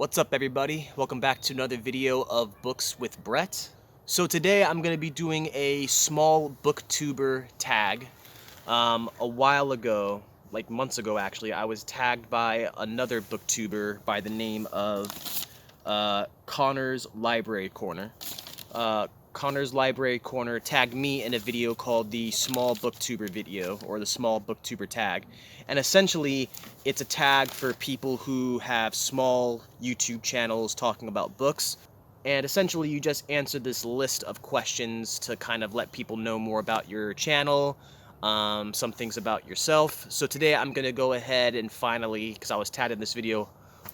What's up, everybody? Welcome back to another video of Books with Brett. So today I'm going to be doing a small booktuber tag. A while ago, like months ago actually, I was tagged by another booktuber by the name of Connor's Library Corner. Connor's Library Corner tagged me in a video called the Small Booktuber video, or the Small Booktuber Tag. And essentially, it's a tag for people who have small YouTube channels talking about books. And essentially, you just answer this list of questions to kind of let people know more about your channel, some things about yourself. So today I'm going to go ahead and finally, because I was tagged in this video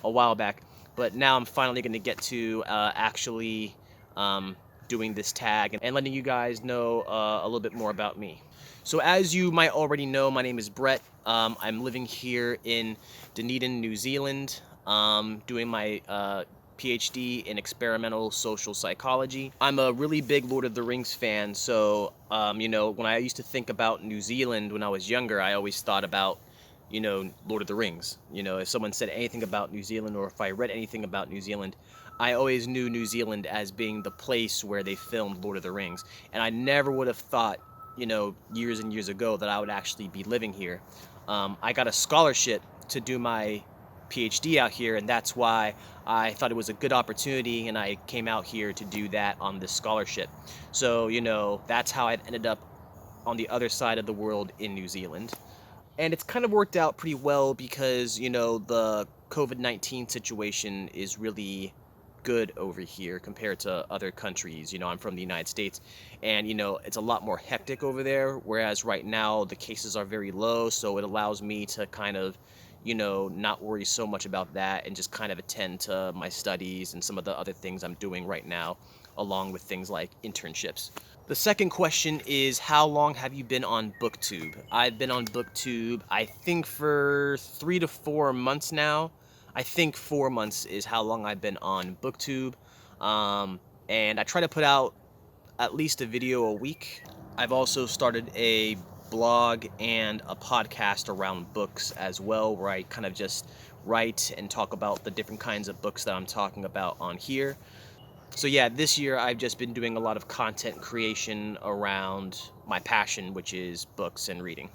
a while back, but now I'm finally going to get to actually doing this tag and letting you guys know a little bit more about me. So as you might already know, my name is Brett. I'm living here in Dunedin, New Zealand, doing my PhD in experimental social psychology. I'm a really big Lord of the Rings fan, so you know, when I used to think about New Zealand when I was younger, I always thought about, you know, Lord of the Rings. You know, if someone said anything about New Zealand, or if I read anything about New Zealand, I always knew New Zealand as being the place where they filmed Lord of the Rings. And I never would have thought, you know, years and years ago that I would actually be living here. I got a scholarship to do my PhD out here, and that's why I thought it was a good opportunity, and I came out here to do that on this scholarship. So, you know, that's how I ended up on the other side of the world in New Zealand. And it's kind of worked out pretty well because, you know, the COVID-19 situation is really good over here compared to other countries. You know, I'm from the United States, and, you know, it's a lot more hectic over there, whereas right now the cases are very low, so it allows me to kind of, you know, not worry so much about that and just kind of attend to my studies and some of the other things I'm doing right now, along with things like internships. The second question is, how long have you been on BookTube? I've been on BookTube, I think, for 3 to 4 months now. I think 4 months is how long I've been on BookTube. And I try to put out at least a video a week. I've also started a blog and a podcast around books as well, where I kind of just write and talk about the different kinds of books that I'm talking about on here. So yeah, this year I've just been doing a lot of content creation around my passion, which is books and reading.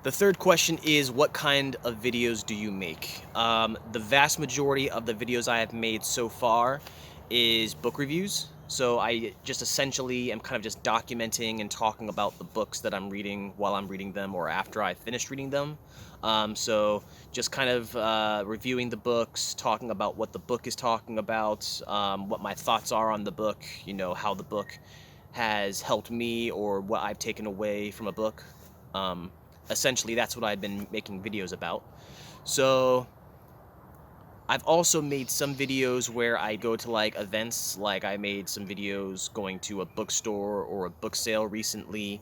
The third question is, what kind of videos do you make? The vast majority of the videos I have made so far is book reviews. So I just essentially am kind of just documenting and talking about the books that I'm reading while I'm reading them or after I finished reading them. So just kind of reviewing the books, talking about what the book is talking about, what my thoughts are on the book, you know, how the book has helped me or what I've taken away from a book. Essentially, that's what I've been making videos about. So I've also made some videos where I go to like events, like I made some videos going to a bookstore or a book sale recently.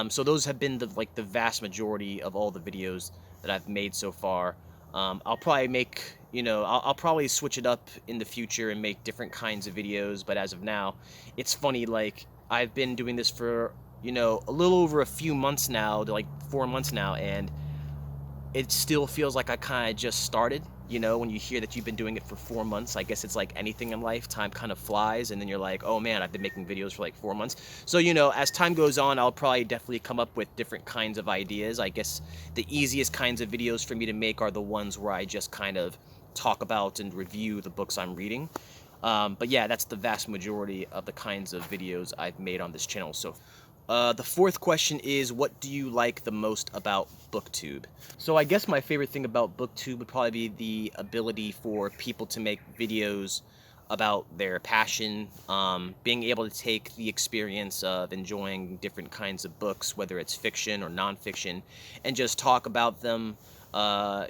So those have been the vast majority of all the videos that I've made so far. I'll probably make, you know, I'll probably switch it up in the future and make different kinds of videos, but as of now, it's funny, like, I've been doing this for, you know, a little over a few months now, like 4 months now, and it still feels like I kind of just started. You know, when you hear that you've been doing it for 4 months, I guess it's like anything in life, time kind of flies, and then you're like, oh man, I've been making videos for like 4 months. So, you know, as time goes on, I'll probably definitely come up with different kinds of ideas. I guess the easiest kinds of videos for me to make are the ones where I just kind of talk about and review the books I'm reading. But yeah, that's the vast majority of the kinds of videos I've made on this channel. So the fourth question is, what do you like the most about BookTube? So I guess my favorite thing about BookTube would probably be the ability for people to make videos about their passion, being able to take the experience of enjoying different kinds of books, whether it's fiction or nonfiction, and just talk about them,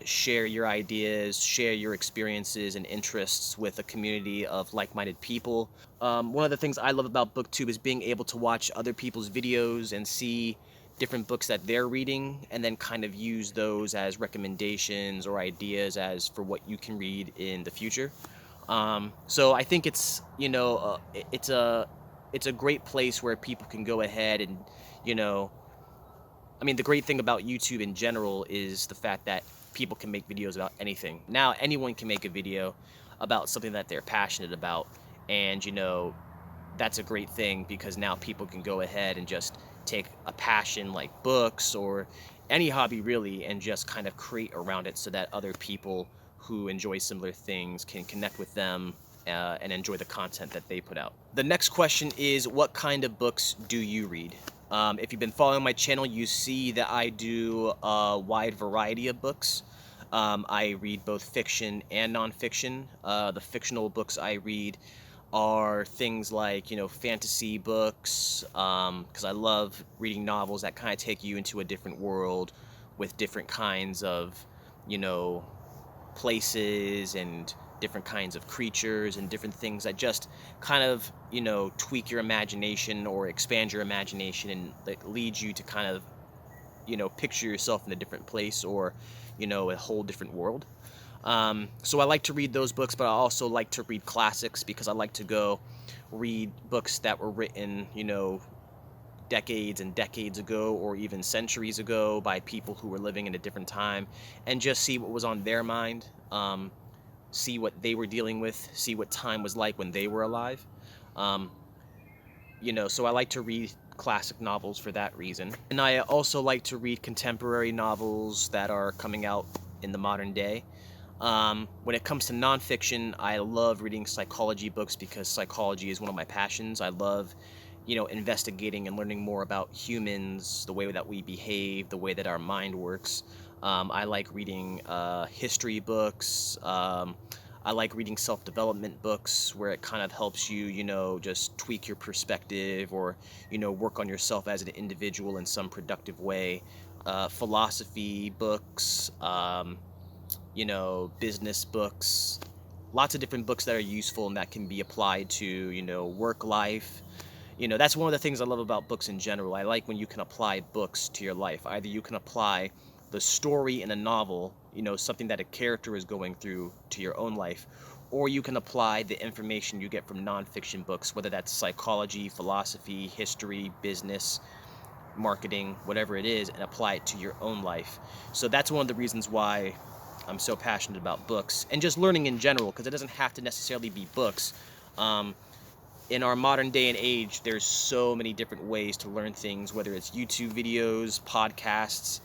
share your ideas, share your experiences and interests with a community of like-minded people. One of the things I love about BookTube is being able to watch other people's videos and see different books that they're reading, and then kind of use those as recommendations or ideas as for what you can read in the future. So I think it's, you know, it's a great place where people can go ahead and, you know, I mean, the great thing about YouTube in general is the fact that people can make videos about anything. Now anyone can make a video about something that they're passionate about, and that's a great thing, because now people can go ahead and just take a passion like books or any hobby really and just kind of create around it so that other people who enjoy similar things can connect with them and enjoy the content that they put out. The next question is, what kind of books do you read? If you've been following my channel, you see that I do a wide variety of books. I read both fiction and nonfiction. The fictional books I read are things like, fantasy books, because I love reading novels that kind of take you into a different world with different kinds of, places and different kinds of creatures and different things that just kind of, tweak your imagination or expand your imagination and like lead you to kind of, picture yourself in a different place or, a whole different world. So I like to read those books, but I also like to read classics because I like to go read books that were written, decades and decades ago or even centuries ago by people who were living in a different time, and just see what was on their mind, see what they were dealing with, see what time was like when they were alive. So I like to read classic novels for that reason. And I also like to read contemporary novels that are coming out in the modern day. When it comes to nonfiction, I love reading psychology books because psychology is one of my passions. I love, investigating and learning more about humans, the way that we behave, the way that our mind works. I like reading history books. I like reading self-development books where it kind of helps you, just tweak your perspective or, work on yourself as an individual in some productive way. Philosophy books, business books, lots of different books that are useful and that can be applied to, work life. That's one of the things I love about books in general. I like when you can apply books to your life. Either you can apply the story in a novel, something that a character is going through, to your own life, or you can apply the information you get from nonfiction books, whether that's psychology, philosophy, history, business, marketing, whatever it is, and apply it to your own life. So that's one of the reasons why I'm so passionate about books and just learning in general, because it doesn't have to necessarily be books. In our modern day and age, there's so many different ways to learn things, whether it's YouTube videos, podcasts,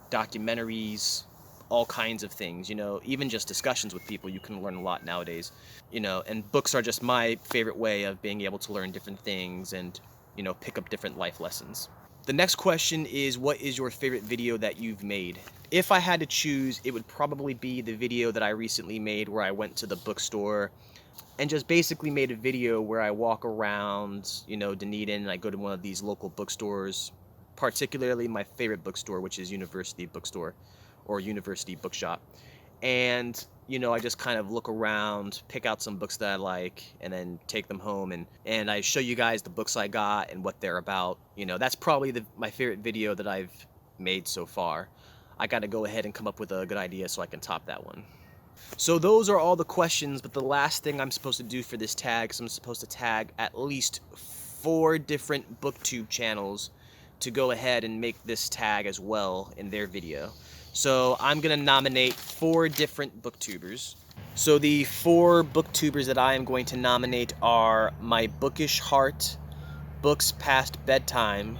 documentaries, all kinds of things, even just discussions with people, you can learn a lot nowadays, and books are just my favorite way of being able to learn different things and, pick up different life lessons. The next question is, what is your favorite video that you've made? If I had to choose, it would probably be the video that I recently made where I went to the bookstore and just basically made a video where I walk around, Dunedin, and I go to one of these local bookstores, particularly my favorite bookstore, which is University Bookstore or University Bookshop. And, I just kind of look around, pick out some books that I like, and then take them home, and I show you guys the books I got and what they're about. That's probably my favorite video that I've made so far. I got to go ahead and come up with a good idea so I can top that one. So those are all the questions, but the last thing I'm supposed to do for this tag is I'm supposed to tag at least 4 different booktube channels to go ahead and make this tag as well in their video. So I'm going to nominate 4 different booktubers. So the 4 booktubers that I am going to nominate are My Bookish Heart, Books Past Bedtime,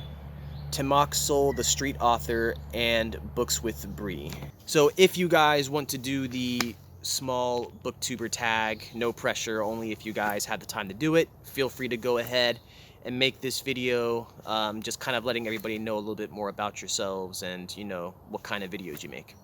Timok Soul, the Street Author, and Books with Bree. So if you guys want to do the Small Booktuber tag, no pressure, only if you guys have the time to do it, feel free to go ahead and make this video, just kind of letting everybody know a little bit more about yourselves and, what kind of videos you make.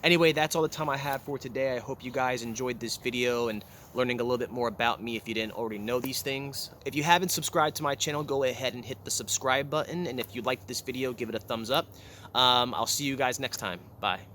Anyway, that's all the time I have for today. I hope you guys enjoyed this video and learning a little bit more about me if you didn't already know these things. If you haven't subscribed to my channel, go ahead and hit the subscribe button. And if you liked this video, give it a thumbs up. I'll see you guys next time. Bye.